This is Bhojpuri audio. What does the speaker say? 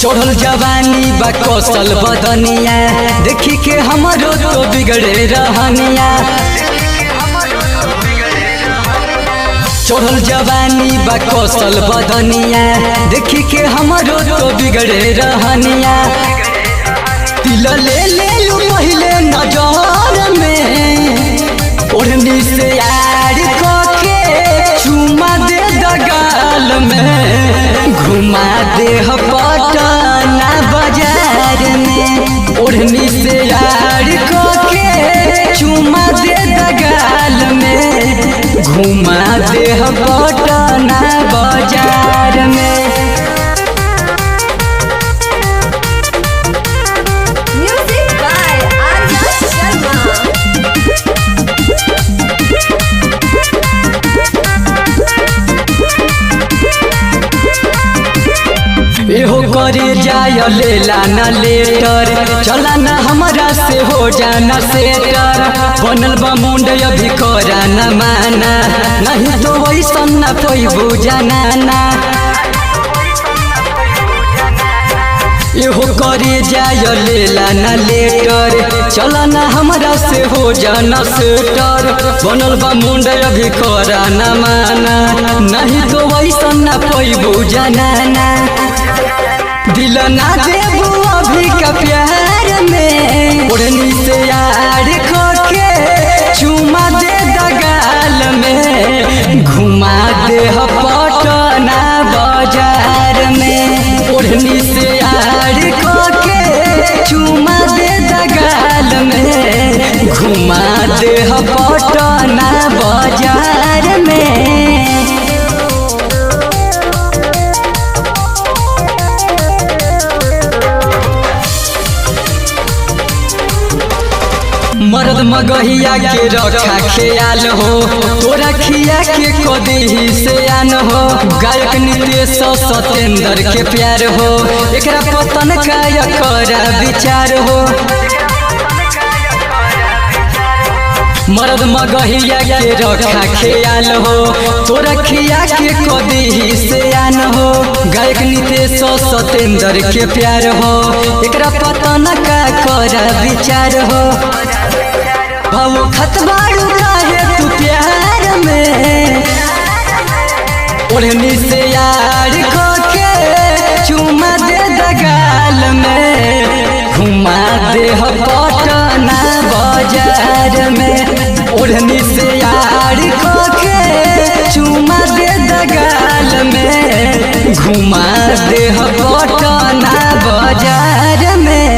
चढ़ल जवानी बा कौशल बदनिया देखी के हमरो तो बिगड़े रहनिया। चढ़ल जवानी बा कौशल बदनिया देखी के हमरो तो बिगड़े रहनिया। दिल ले लू पहले नजर में ओढ़नी से यार के चुमा दे दगाल में घुमा दे पटना बाजार में। ओढ़नी से यार के चुमा दे दगाल में घुमा दे पटना बाजार में। एहो करे जाय लेला ना लेटर चला ना हमरा से हो जाना सेटर। बनल बा मुंड अभी करा न माना नहीं तो वैसन न पैबू जाना। एहो करे जाय लेला ना लेटर चला ना हमरा से हो जाना सेटर। बनल बा मुंड अभी करा न माना नहीं तो वैसन न पैबू जाना। दिल ना देबू अभी का प्यार में ओढ़नी से यार के चुमा दे दगाल में घुमा दे पटना बाजार में। ओढ़नी से यार के चुमा दे दगाल में घुमा दे पटना बाजार में। मर्द मगहिया के रखा ख्याल हो तोरा खिया के कदी से आन हो। गायक नितेश सतेंद्र के प्यार हो एकरा पतन का करा विचार हो। मर्द मगहिया के रखा ख्याल हो तोरा खिया के कदी से आन हो। गायक नितेश सतेंद्र के प्यार हो एकरा पतन का करा विचार हो। भाव खतबाड़ू काहे तू प्यार में ओढ़नी से यार के चुमा दे दगाल में घुमा दे पटना बाजार में। ओढ़नी से यार के चुमा दे दगाल में घुमा दे पटना बाजार में।